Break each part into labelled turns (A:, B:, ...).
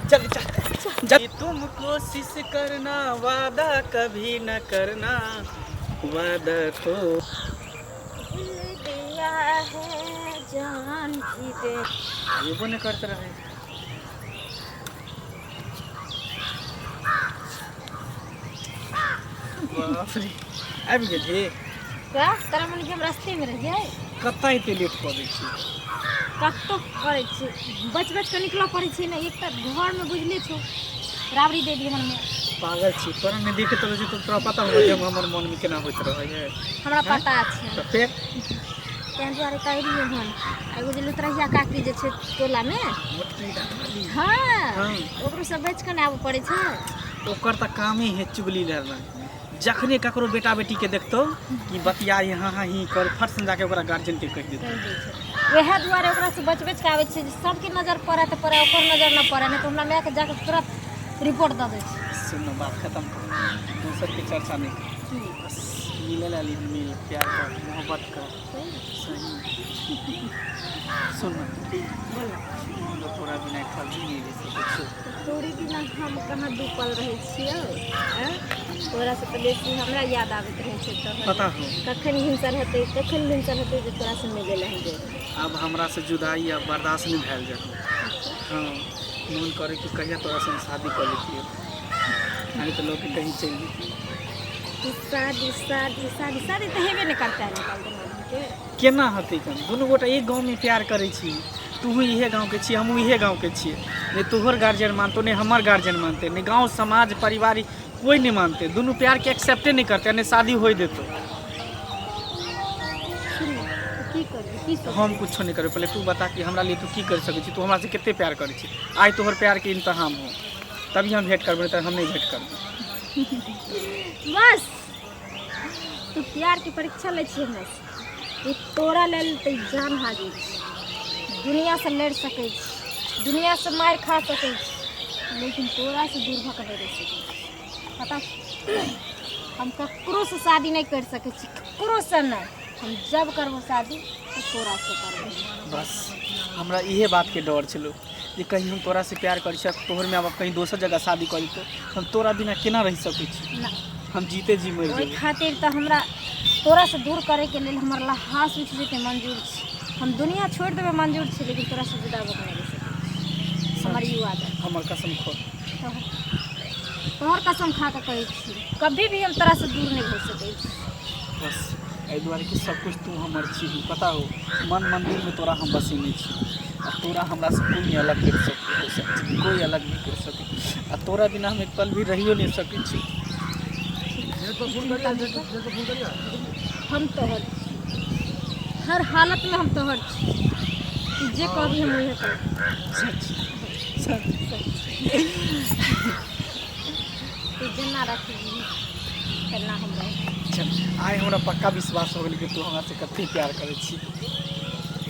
A: चल जब तुम कोशिश करना वादा कभी न करना वादा तो
B: दिया है जान की दे
A: ये बोने करते रहे बाप रे आबि गेली
B: क्या तारा मन के हम रास्ते में रह जाए
A: कत्ता एते लेट कऽ दै छी
B: कतो करे छी बच के निकल पड़े छी ना एक त घर में बुझले छो राबड़ी दे दी मन में
A: पागल छी तोरा नहीं देखे तो तोरा पता होगा जे हमर मन में केना होइत रहे है
B: हमरा पता छै
A: तो फिर
B: तें दुआरे कहि दिए हन एगो जे लुतरहिया काकी जे छै टोला में
A: मोटकी डाली
B: हां ओकरो सब बेच के आबे पड़े छै
A: ओकर त कामे है चुगली लड़ना जखने ककरो बेटा बेटी के देखतो कि बतिया यहाँ ही कर फट से जाके ओकरा गार्जियन के कह देतो
B: वह दुआरे ओकरा से बच के आवे छै सबके नजर पड़े त पड़े ओकर नजर न पड़े नहीं तो हमरा मैं के जाके तुरंत रिपोर्ट द दे
A: सुनो बात खत्म दूसर की चर्चा नहीं कर बस मिले लाली मिल प्यार कर मोहब्बत कर सही सुन बोल तोरा बिना खल नहीं रह सकते
B: तोरी बिना हम कहाँ डूबल रहे छियै तोरा से पहले से हमरा याद आवत रहे छै तो
A: पता हो
B: कखन हिंसर हेतै जे तोरा से मिले ला हम
A: अब हमरा से जुदाई अब बर्दाश्त नहीं भैल जाए हाँ मन करे कि कहिया तोरा से शादी कर लेती नहीं तो लोग कहीं चल जेती
B: शादी तो हेबे नहीं करता है निकाल देना
A: केना हते कन दुनू गोटा एक गांव में प्यार करे छी तू इहे गांव के छी हमहू इहे गांव के छिए नहीं तोहर गार्जियन मानतो नहीं हमर गार्जियन मानते नहीं गांव समाज परिवार कोई नहीं मानते दोनों प्यार के एक्सेप्टे नहीं करते नहीं शादी हो देतो हम कुछ नहीं करे पहले तू बता कि हमरा लिए तू की कर सकै छी तू हमरा से कितने प्यार करे छी आज तोहर प्यार के इंतहाम हो तभी हम भेंट करबे तो हम नहीं भेंट करबे
B: बस तू प्यार की परीक्षा ले छी हमरा से तोरा लेल त जान हाजिर दुनिया से लड़ सकै छी दुनिया से मार खा सकै छी लेकिन तोरा से दूर भक नहीं रह सकै पता हम ककरो से शादी नहीं कर सकै छी ककरो से नहीं हम जब करबो शादी तो तोरा से करबो
A: बस हमरा इहे बात के डर छलो जे कहीं हम तोरा से प्यार कर सक तोहर में अब कहीं दोसर जगह शादी करी तो हम तोरा बिना केना रह सकै छी
B: ना
A: हम जीते जी मर
B: ओई खातिर तो हमरा तोरा से दूर करे के लेल हमर लाश उठ जेते मंजूर छी हम दुनिया छोड़ देबे मंजूर छी लेकिन तोरा से जुदा भक नहीं रह सकै हमर ई वादा
A: हमर कसम खो
B: तोहर कसम खा के कहै छी कभी भी हम तोरा से दूर नहीं हो सकै छी
A: बस एहि दुआरे कि सब कुछ तू हमर छी पता हो मन मंदिर में तोरा हम बसेने छी आ तोरा हमरा से कोई अलग कर सके कोई अलग नहीं कर सके आ तोरा बिना हम एक पल भी रहियो नहीं सकै छी
B: हम तोहर हर हालत में हम तोहर तू जे कभी हम उहे कर
A: सच
B: तू जेना रखी तेना हम रह
A: चल आइ हमरा पक्का विश्वास हो गेल कि तू हमरा से कते प्यार करे छी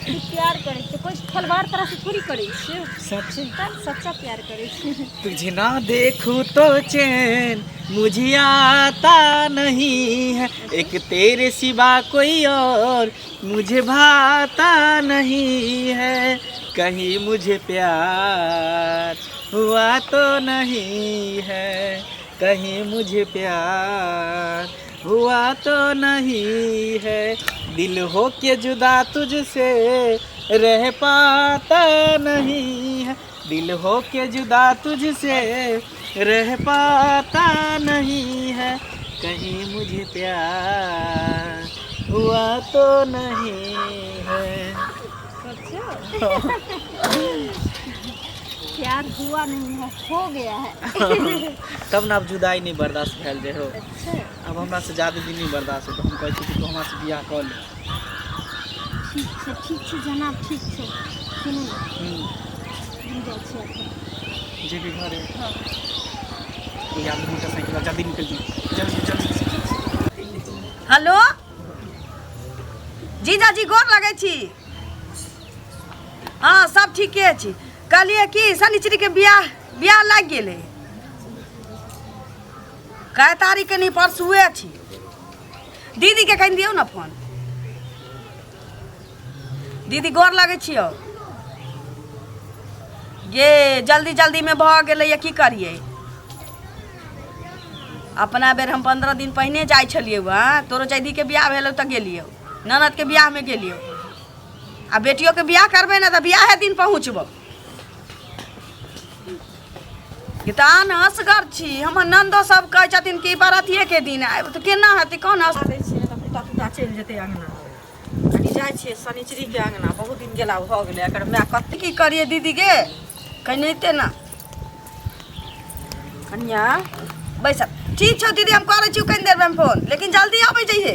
B: तू प्यार करे छै कोई खलवाड़ तरह से थोड़ी करे छै
A: सच
B: सच्चा प्यार करे छै
A: तुझे ना देखूं तो चैन मुझे आता नहीं है एक तेरे सिवा कोई और मुझे भाता नहीं है कहीं मुझे प्यार हुआ तो नहीं है कहीं मुझे प्यार हुआ तो नहीं है दिल हो के जुदा तुझसे रह पाता नहीं है दिल हो के जुदा तुझसे रह पाता नहीं है कहीं मुझे प्यार हुआ तो नहीं है
B: प्यार हुआ नहीं है हो गया है
A: तब ना अब जुदाई नहीं बर्दाश्त फैल जाए हो
B: अच्छा
A: अब हमरा से ज़्यादा दिन नहीं बर्दाश्त हो तो हम कहते कि तू हमरा से बियाह कर ले
B: ठीक छै जनाब ठीक छै सुनू हम जाइ छी अपन
A: जे भी घर है कोई आदमी मोटरसाइकिल जल्दी निकल जल्दी
C: हेलो जीजाजी गोर लगे छी हाँ सब ठीके छी कहलिए कि शनिचरी के बियाह लग गेले कै तारीख के नहीं परसुए छी दीदी के कहीं दियो ना फोन दीदी गोर लगे छियो ये जल्दी जल्दी में भ गेलै की करिए। अपना बेर हम 15 दिन पहिने जाइ छलिए वहाँ तोरो जैदी के बियाह भेल त गेलियो, ननद के बियाह में गेलियो, आ बेटियों के बियाह करबे ना त बियाह दिन पहुँचब। कितान असगर छी, हमर नंदो सब कहै छथिन कि बरातिये के दिन आएब त केना हेतै कोन हस
D: दै छियै त पुता पुता चलि जेतै अंगना। कनी जाइ छियै शनिचरी के अंगना, बहुत दिन गेला भ गेलै, एकर माय कते
C: की करिए दीदी के कहते ना कन्या बैस। ठीक छौ दीदी हम करै छी कनि देर में फोन, लेकिन जल्दी आबै जइहे।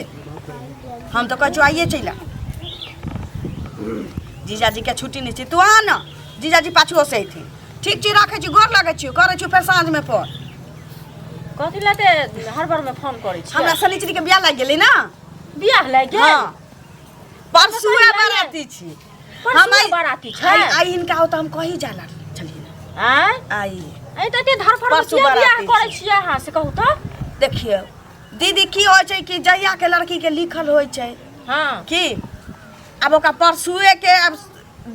C: हम तो कहै छौ आइए चला। जीजाजी के छुट्टी नहीं छै, तू आ ना जीजाजी पाछुओ से अइथिन। ठीक छी राखै छी, गोर लागै छी, करै छी फेर साँझ में फोन।
D: कथी लेते हर बार में फोन करै छी?
C: हमरा शनिचरी के बियाह लागि गेलै ना।
D: बियाह लागि गेल?
C: हाँ परसुए बराती छी।
D: परसुए बराती छै?
C: आई हिनका हो त हम कही जाला चलिए
D: आय
C: आई
D: ए त धरफड़ में
C: परसू
D: बियाह
C: बराती
D: करै छी अहाँ से कहू त।
C: देखिए दीदी की होइ छै कि जहिया के लड़की के लिखल होइ छै
D: हाँ
C: कि अब ओकरा परसुए के अब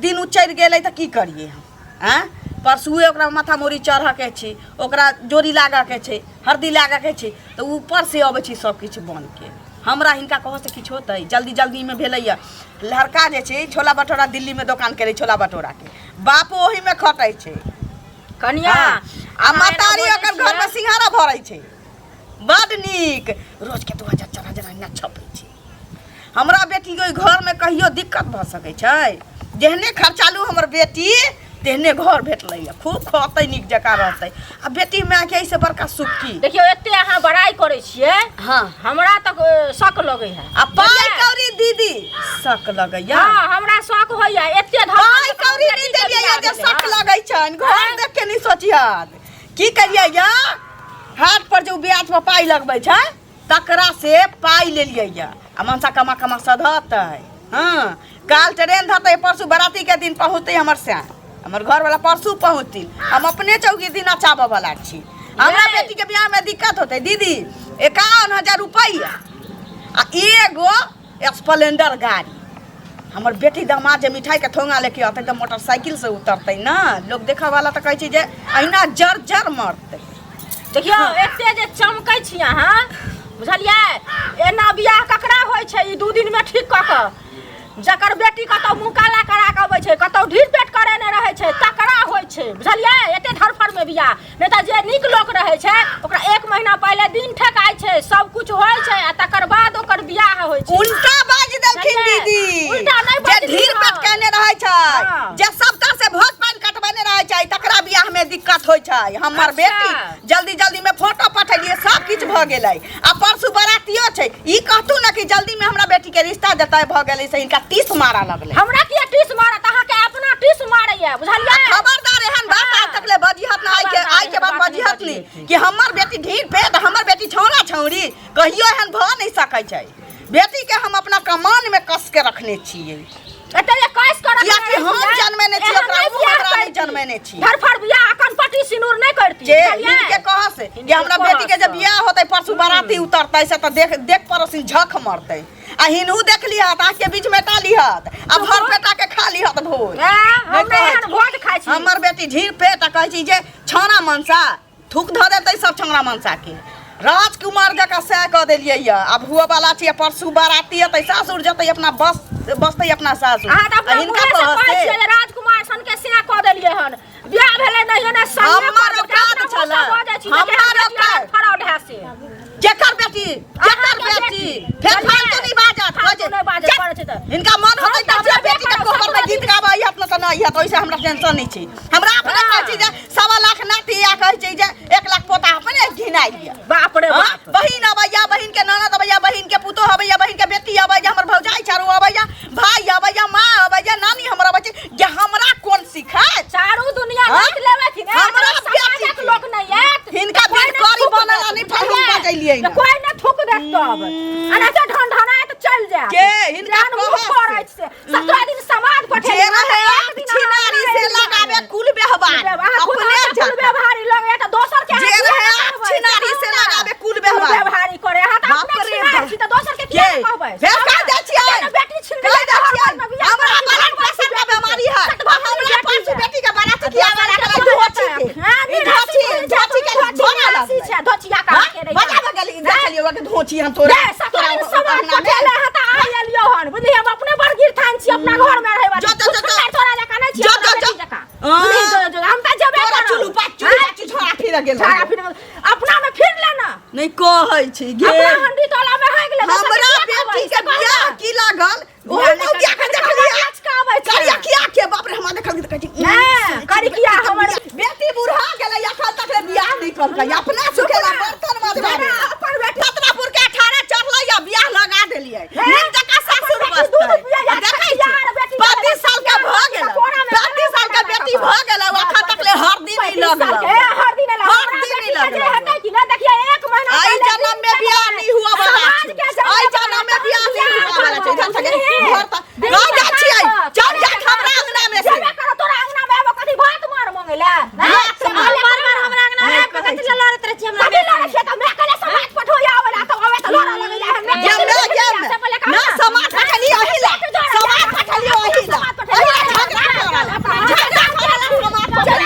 C: दिन उचरि गेलै त की करिए हम। हैं परसुए ओकरा माथा मोरी चढ़ के छी, ओकरा जोड़ी लागा के छै, हरदी लागा के छै, तो ऊपर से अबै छी सब किछु बन के। हमरा हिनका कह से किछु होतै? जल्दी जल्दी में भेलैया। लड़का जे छै छोला भटोरा दिल्ली में दुकान करे छोला भटोरा के, बाप ओही में खटै छै
D: कन्या।
C: आ मातारी ओकर घर में सिंघारा भरै छै। बड नीक रोज के 2000 4000 ना छपै छै। हमरा बेटी के घर में कहियो दिक्कत भ सकै छै? जेहने खर्चालू हमर बेटी तेहने घर भेटलै, खूब खतै नीक जकाँ रहतै। आ बेटी माँ के ऐसे बड़का सुख की।
D: देखियो एते अहाँ बड़ाई करै छियै,
C: हाँ
D: हमरा तक शक लगै है।
C: आ पाई कौड़ी दीदी शक लगैया।
D: हाँ हमरा शक होइया एते धर
C: पाई कौड़ी नहीं देलियै जे शक लगै छन। घर देख के नहीं सोचियत की करियै या हाथ पर जो ब्याज पर पाई लगबै छै तकरा से पाई लेलियै या आ मनसा कमा कमा सधतै। हाँ काल ट्रेन धतै, परसू बराती के दिन पहुँचतै हमर से। हमर घर वाला परसू पहुँचती, हम अपने चौकी दिन चाबे वाला छी। हमरा बेटी के बियाह में दिक्कत होते दीदी। 51,000 रुपया आ एगो स्प्लेंडर गाड़ी। हमर बेटी दामाद जे मिठाई के ठोंगा लेके आते तो मोटरसाइकिल से उतरते ना, लोग देखा वाला तो कहै छै जे अहिना जर जर मरते।
D: देखियो एते जे चमकै छी अहाँ बुझलियै, एना बियाह ककरा होइ छै? ई 2 दिन में ठीक क के जकर बेटी कतौ मुँह काला करा के अबै छै, कतौ ढीर पेट करे ने रहै छै, तकरा होइ छै बुझलियै। एते धरफड़ में बियाह नहीं त जे नीक लोक रहै छै ओकरा 1 महीना पहले दिन ठकाय छै, सब कुछ होइ छै आ तकर बाद ओकर बियाह होइ छै।
C: उल्टा बाज देलखिन दीदी।
D: उल्टा नहीं
C: जे
D: बाज
C: ढीर पेट कहने रहै छै, जे सबका से भोज पान कटबने रहै छै, तकरा बियाह में दिक्कत होइ छै। हमर बेटी जल्दी जल्दी में फोटो पठेलिए, सब किछ भ गेलै आ परसू बरातियो छै। ई कहतू ना कि जल्दी में हमरा बेटी के रिश्ता देतै भ गेलै से इनका 30 मारा लगलै।
D: हमरा किया 30 मारत? अहाँ के अपना 30 मारैया बुझलियै।
C: खबरदार एहन बात आज तक ले बजिहत ना, आई के बाद बजिहत नहीं कि हमर बेटी ढीर पेट, हमर बेटी छौरा छौरी कहियो एहन भ नहीं सकै छै। बेटी के हम अपना कमान में कस के रखने छियै।
D: एते जे कस कर
C: या कि हम जन्मने छी ओकरा हमरा नहीं जन्मने छी।
D: धरफड़ बियाह अखन पट्टी सिनूर नहीं करती
C: जे इनके कह से कि हमरा बेटी के जब बियाह होतै परसू बाराती उतरतै से त देख देख पड़ोसिन झक मरतै। आ हिनहु देख लिहत आँख के बीच में टालिहत आ भर पेटा के खा लिहत भोज।
D: हम एहन भोज खाइ छी।
C: हमर बेटी ढीर पेट कहै छी जे छौरा मनसा थूक ध देतै सब छौरा मनसा के। राजकुमार जका सह कह देलियै या। अब हुआ वाला छी परसू बाराती अतै, सासुर जतै अपना बसतै अपना सासुर।
D: आ हिनका कहै छियै जे राजकुमार सन के सह कह देलियै हन। बियाह भेलै नहीं ने संगे
C: हमर औकात छला, हमर औकात
D: फराड है से
C: जेकर बेटी फेर फालतू नहीं बाजत। इनका मन होतै त हमरा बेटी के कोहबर में गीत गाबै हत न त नहीं हत, ओइसे हमरा टेंशन नहीं छै। हमरा अपने कहै छी जे 1.25 लाख नाती या कहै छै जे 1 लाख पोता अपने घिनाइ दिया।
D: बाप रे बाप।
C: बहिन अबैया, बहिन के ननद अबैया, बहिन के पुतो अबैया, बहिन के बेटी अबैया, हमर भौजाई चारू अबैया, भाई अबैया, माँ अबैया, नानी हमर अबै छै। जे हमरा कोन सिखाय?
D: चारू दुनिया देख लेवे कि
C: हमरा
D: समाजक
C: बेटी
D: लोक नहीं है।
C: हिनका बेटी बनला नहीं फल हम बजैलियै ना।
D: कोई न थूक देत तब अना त ढनढनाए त चल जा
C: के हिनका
D: कहै से 17 दिन समाज पठे
C: जे रहे छिनारी से लगावे कुल व्यवहार अपने
D: कुल व्यवहारी लोग ए त दोसर के
C: जे रहे छिनारी से लगावे कुल
D: व्यवहारी करे हां त अपने छिनारी त दोसर के किया कहबै?
C: फेर कह दै छियै
D: बेटी छिन
C: कह दै छियै हमरा ब्लड प्रेशर के बीमारी है, हमरा पांच बेटी के बारात किया वाला छी हम तोरा
D: रे सकाल समाज को चले ह त आ लियो हन बुझली हम अपने बड़गीर थान छी अपना घर में रहै बानी तोरा जका नै छी अपना बेटी जका हम त जबे
C: तोरा चुलू पाचू छोड़ा फिर गेल
D: छाड़ा फिर अपना में फिर लेना
C: नहीं कहै छी गे
D: अपना हंडी तोला में हो गेले
C: हमरा बेटी के बियाह की लागल ओ मौगिया के देखलिए करिया किया के बाप रे हमरा देखल त कहै
D: नहीं करी किया हमर
C: बेटी बूढ़ा गेलै अखन तक बियाह नहीं करकै अपना सुखेला बर्तन मजबारे
D: अपन बेटी
C: छतरापुर के 18 चढ़लै या बियाह लगा देलिए नीक जका सासुर बसतै देखै छी 35 साल के भ गेल 35 साल के बेटी भ गेल अखन तक ले हरदी नहीं लगल
D: हरदी नहीं लगल
C: हरदी नहीं लगल
D: हटै कि ना देखिए 1 महीना
C: आई जन्म में बियाह नहीं हुआ वाला आई जन्म में बियाह नहीं हुआ वाला छै घर पर गाय जा छी आई चल जा हमरा अंगना में से
D: करो तोरा अंगना में आबो कथि भात मार मंगेला मार हमरा अंगना में कथि ल लड़त रह छी हमरा लड़े छै त मैं कले समाज पठोया वाला त आवे त लड़ा लगे जा
C: ना समाज पठली ओही ला समाज पठली ओही ला झगड़ा करला समाज पठली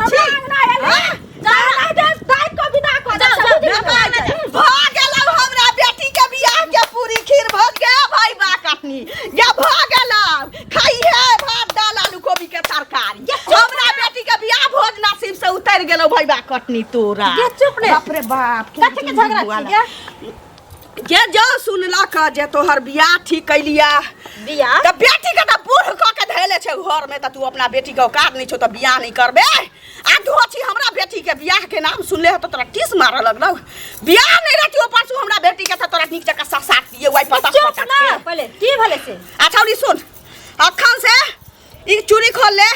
C: छी हमरा बेटी के बियाह के पूरी खीर भोज के भाई बा काटनी या भ गेला खाई है भात दाल आलू कोबी के तरकारी हमरा बेटी के बियाह भोज नसीब से उतर गेलो भाई बा कटनी तोरा
D: ये चुप रे
C: बाप रे बाप
D: कथि के झगड़ा छी
C: जे जो सुनला का जे तोहर बियाह ठीक कैलिया
D: बियाह
C: त बेटी के त बूढ़ क के धैले छै घर में त तू अपना बेटी के औकात नहीं छौ त बियाह नहीं करबे आ धोची हमरा बेटी के बियाह के नाम सुनले ह त तोरा टिस मार लगलौ बियाह नहीं रहतियो परसू हमरा बेटी के त तोरा नीक जका साथ दिए वाई पता
D: चुप ना पहले की भले से
C: अच्छा री सुन अखन से ई चूड़ी खोल ले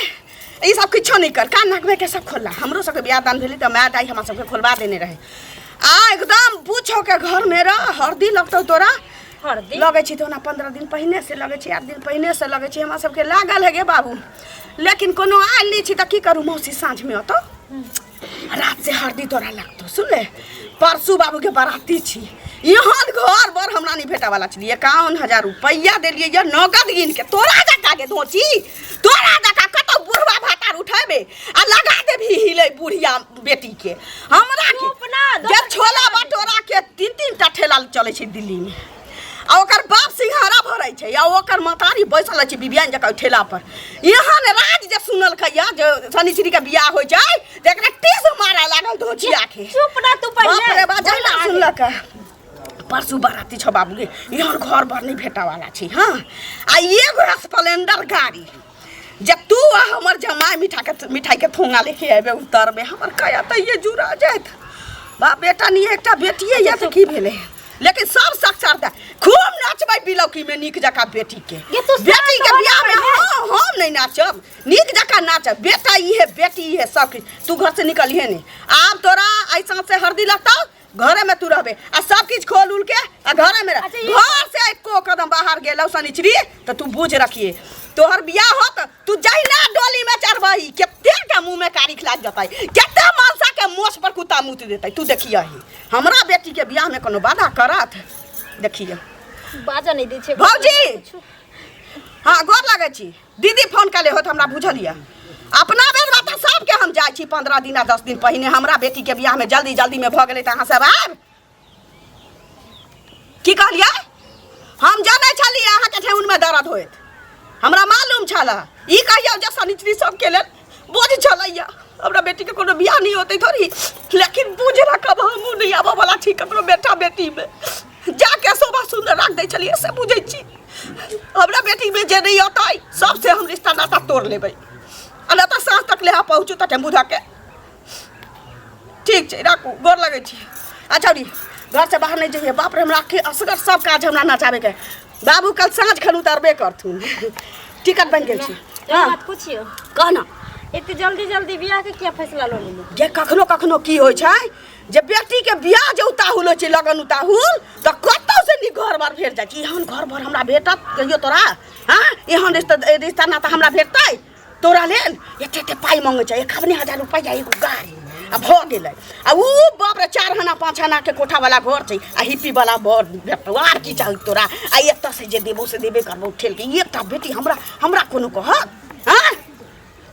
C: ई सब किछो नहीं कर कान नाक में के सब खोलला हमरो सब के बियाह दान भेली त मैं दाई हमरा सब के खोलवा देने रहे आ एकदम पूछो के घर में रह हरदी लगतौ तोरा
D: हरदी
C: लगे छी तो ना 15 दिन पहले से लगे छी 8 दिन पहले से लगे छी हमरा सब के लागल है गे बाबू लेकिन कोनो आइल नहीं छी त की करू मौसी साँझ में अतो रात से हरदी तोरा लगतो सुन ले परसू बाबू के बाराती छी यहाँ घर बर हमरा नहीं भेटा वाला छलिए 51,000 रुपया देलिए ये नगद गिन के तोरा जका के दोची तोरा जका कतो बुढ़वा भातार उठाबे आ लगा दे भी हिले बुढ़िया बेटी के हमरा के जे छोला भटोरा के 3-3 टा ठेला चले छै दिल्ली में आ ओकर बाप सिंघारा भरै छै या ओकर मतारी बैसल छै बिबियान जका ठेला पर यहाँ ने राज जे सुनल खैया जे शनिश्री के बियाह होय छै एकरा टीस मारा लागल धोचिया के
D: चुप ना तू पहले
C: बाप रे बाजा ना सुनलक परसू बाराती छ बाबू गे यहाँ घर भर नहीं भेटा वाला छी हां आ एगो स्प्लेंडर गाड़ी जब तू हमर जमाई मिठाई के थोंगा लेके आबे उतर में हमर कया त ये जुरा जात बाप बेटा नहीं एकटा बेटिए या त की भेले लेकिन सब साक्षरता खूब नाचबै बिलौकी में नीक जका बेटी के बेटी के बियाह में हम नहीं नाचब नीक जका नाचब बेटा ई है बेटी ई है सब तू घर से निकलिए नहीं आब तोरा ऐसा से हरदी लगता घरे में तू रहबे आ सब चीज खोल उल के आ घरे में रह घर से एको कदम बाहर गेलौ शनिचरी त तू बुझ रखिए तोहर बियाह होत तू जहिना डोली में चढ़बही केते के मुंह में कारी खिला जतै केते मानसा के मोछ पर कुत्ता मुत देतै तू देखियही हमरा बेटी के बियाह में कोनो बाधा करत देखिए
D: बाजा नहीं दै छै
C: भौजी हां गोर लागै छी दीदी फोन काले होत हमरा बुझलिया अपना बेर बात सब के हम जाय छी 15 दिन आ 10 दिन पहिने हमरा बेटी के बियाह में जल्दी जल्दी में भ गेलै त अहाँ सब आब की कहलियै हम जानै छली अहाँ के ठेउन में दर्द होइत हमरा मालूम छला ई कहियो जे शनिचरी सब के लेल बोझ छलैया हमरा बेटी के कोनो बियाह नहीं होतै थोड़ी लेकिन बुझ रखब हम नहीं आबो वाला छी ककरो बेटा बेटी में जाके शोभा सुंदर रख दै छलिए से बुझै छी हमरा बेटी में जे नहीं होतै सबसे हम रिश्ता नाता तोड़ लेबै अना त साँझ तक ले पहुँचू त टेम्पू धके ठीक छै राखू गोर लगै छी अच्छा री घर से बाहर नहीं जाइए बाप रे हमरा के असगर सब काज हमरा नचाबे के बाबू कल साँझ खन उतरबे करथुन टिकट बन गेल छी
B: हां बात पूछियो
C: कहना
B: एते जल्दी जल्दी बियाह के क्या फैसला ल लेली
C: जे कखनो कखनो की होय छै जे बेटी के बियाह जे उताहुल होय छै लगन उताहुल त कतौ से नी घर बार भेट जाय छी एहन घर भर हमरा भेटत कहियो तोरा हां एहन रिश्ता ना त हमरा भेटतै तोरा लेल एते पाई मांगे छै 51,000 रुपया एगो गाड़ी आ भ गेलै आ उ बाप रे 4 हना 5 हना के कोठा वाला घर छै आ हिप्पी वाला घर भेटौ आर की चाही तोरा आ एकटा से जे देबो से देबे करबो ठेल के एकटा बेटी हमरा कोनो कहत हां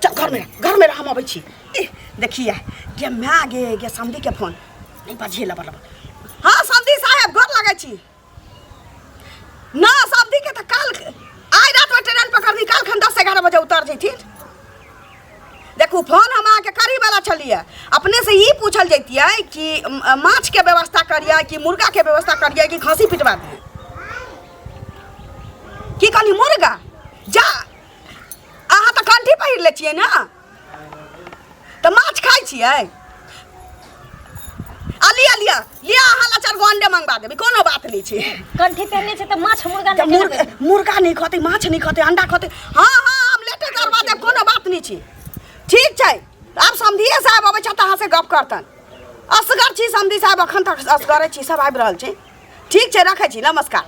C: चल घर में हम अबै छी देखिए के माँ गे समधी के फोन नहीं बजेला बला हां समधी साहब घर लगा लगे छी ना समधी के तो काल आइ रात में ट्रेन पकड़नी काल खन 10-11 बजे उतर जैथिन। देखू फोन हम आके करी वाला छलिए अपने से ही पूछल जैतिए कि माछ के व्यवस्था करिए कि मुर्गा के व्यवस्था करिए कि खसी पिटवा दिए की कहली मुर्गा जा अहाँ तो कंठी पहिर ले छिए ना तो माछ खाई छिए लिया लिया लिया अहाँ ला 4 गो अंडे मंगवा देबी कोनो बात नहीं छै।
B: कंठी पहनने से तो माछ मुर्गा
C: तो
B: नहीं
C: मुर्गा नहीं खते माछ नहीं खते अंडा खते हाँ हाँ हम लेटे करवा देब कोनो बात नहीं छै ठीक छै। आब समधिए साहब अबै छथि अहाँ से गप करतन असगर छी समधी साहब अखन तक असगरे छी सब आबि रहल छै ठीक छै रखै छी नमस्कार।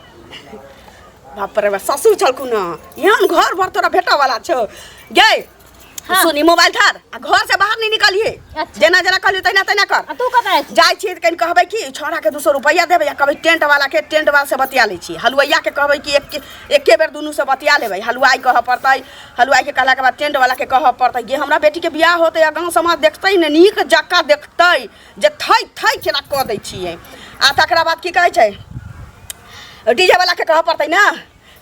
C: बाप रे बाप ससुर छलखुन यहाँ घर भर तोरा भेटऽ वाला छौ गे
B: हाँ।
C: सुनी मोबाइल धर आ घर से बाहर नहीं निकलिए
B: अच्छा।
C: जेना जेना कहलियो तहिना तहिना कर
B: तू कतऽ रहै छी?
C: जाय छी कहीं कहबै कि छोरा के 200 रुपया देबै या कहबै टेंट वाला से बतिया लै छी हलुआइया के कहबै कि एके बेर दुनू से बतिया लेबै हलुआई कहऽ पड़तै हलुआई के कहला के बाद टेंट वाला के कहऽ पड़तै गे हमरा बेटी के बियाह होतै आ गाँव समाज देखतै ने नीक जक्का देखतै जे थै थै केना कऽ दै छियै आ तकरा बाद की कहै छै डीजे वाला के कहऽ पड़तै ना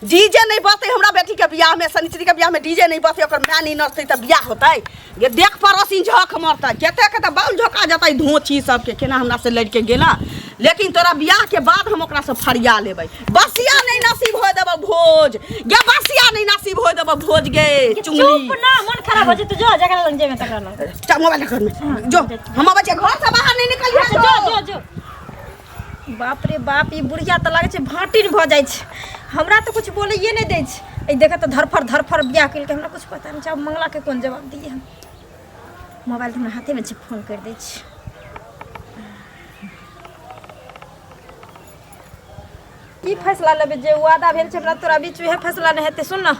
C: डीजे नहीं बजते हमरा बेटी के बियाह में शनिचरी के बियाह में डीजे नहीं बजते ओकर माय नहीं नचते तो बियाह होते ये देख पड़ोसी झक मरता केते के तो बाल झोका जाता धोची सबके केना हमरा से लड़ के गेला लेकिन तोरा बियाह के बाद हम ओकरा से फरिया लेबै बसिया नहीं नसीब हो देबो भोज गे बसिया नहीं नसीब हो देबो भोज गे चुंगली
B: चुप ना मन खराब हो जे तू जो जगह लग जेबे तकरा लग
C: चल मोबाइल कर में जो हम बच्चे घर से बाहर नहीं निकलिए
B: जो जो जो बाप रे बाप ई बुढ़िया तो लगे छै भाटिन भ जाय छै हमरा तो कुछ बोलैए नहीं दै छै। देखे तो धरफर बियाह कल के हमरा कुछ पता नहीं। अब मंगला के कौन जवाब दिए हम मोबाइल तो हमरा हाथे में छै फोन कर दै छी। की फैसला लेबे जे वादा भेल छै हमरा तोरा बीच में फैसला नहीं हेते सुन ना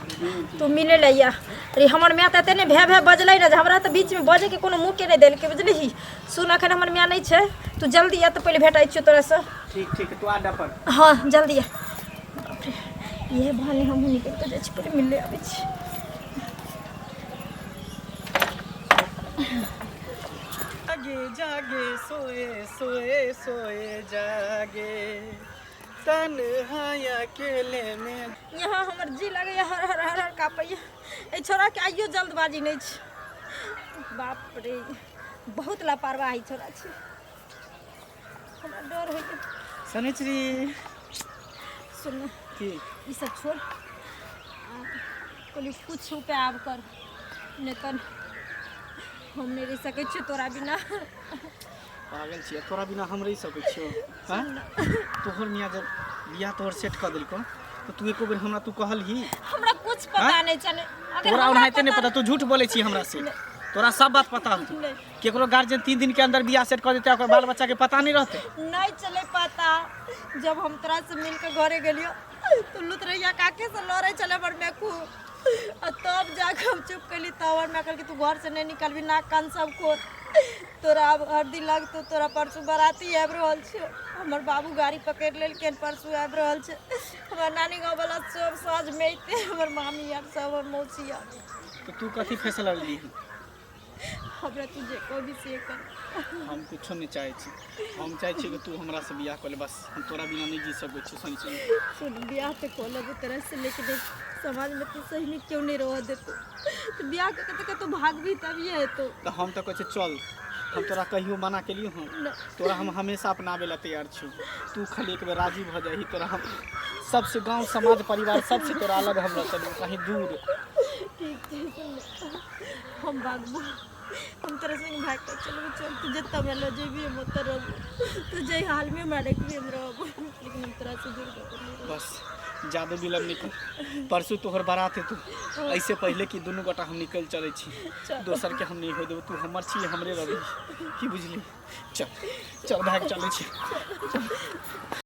B: तू मिले लैया अरे हमर माय त एते भे भे बजलै ना जे हमरा त बीच में बजे के कोनो मुंह के नहीं देल के बुझली सुन अखन हमर माय नहीं छै तू जल्दी आ त पहले भेटाई छियो तोरा से
A: ठीक ठीक तू आडा पर
B: हाँ जल्दी आ बाप रे ये भाने हम निकल के जाय छी पहले मिले आबै छी।
A: जागे जागे सोए सोए सोए जागे तन्हाई अकेले में
B: यहाँ हमर जी लगे हर हर हर हर कापैया ए छोरा के आइयो जल्दबाजी नहीं छै बाप रे बहुत लापरवाही छोरा छै हमरा डर होय के
A: शनिचरी
B: सुन
A: की
B: ई सब छोड़ कहली कुछ उपाय आब कर नहीं तो हम नहीं रह सकै छी तोरा बिना
A: पागल छियै तोरा बिना हम रह सकै छियो हां तोहर मियां जब बियाह तोहर सेट कर देलको तो तू एको बेर हमरा तू कहल ही
B: हमरा कुछ पता नहीं चले
A: तोरा ओनाहिते नहीं पता तू झूठ बोले छी हमरा से तोरा सब बात पता हो केकरो गार्जियन 3 दिन के अंदर बियाह सेट कर देते ओकर बाल बच्चा के पता नहीं रहते
B: नहीं चले पता जब हम तोरा से मिल के घरे गेलियो तो लुतरैया काके से लड़े चले पर मैं को तब जाके हम चुप कली तब मैं कहल कि तू घर से नहीं निकलबी नाक कान सब खोल तोरा अब हरदी लग तो तोरा परसू बराती आबि रहल छै हमर बाबू गाड़ी पकड़ लेलकै परसू आबि रहल छै हमर नानी गाँव वाला सब साँझ में अइते हमर मामी आर सब हमर मौसी आर
A: तो तू कथी फैसला ली
B: हमरा तुझे कोई भी से कर
A: हम कुछो नहीं चाहे छी हम चाहे छी कि तू हमरा से बियाह कर ले बस हम तोरा बिना नहीं जी सकै छी सुन
B: सुन बियाह तो को लेबे तरह से लेके समाज में तो सही में क्यों नहीं रह देते तो बियाह के तो भाग भी तब ये है तो
A: हम तो कहै चल हम तोरा कहियो मना केलियो हूँ तोरा हम हमेशा अपनाबे ला तैयार छी तू खाली एक बेर राजी भ जाही तोरा हम सबसे गांव समाज परिवार सबसे तोरा अलग हम रखब कहीं दूर
B: ठीक है हम भागबो हम तेरे संग भाग के चलो चल तू जत्ता में ल जेबी हम उतर तू जे हाल में मारे के हम रहब लेकिन हम तेरा से दूर कर
A: बस ज्यादा विलम्ब निकल परसों तोहर बारात है तू ऐसे पहले कि दुनू गोटा हम निकल चले छी दोसर के हम नहीं हो देबो तू हमर छी हमरे रही की बुझली चल चल भाग चले छी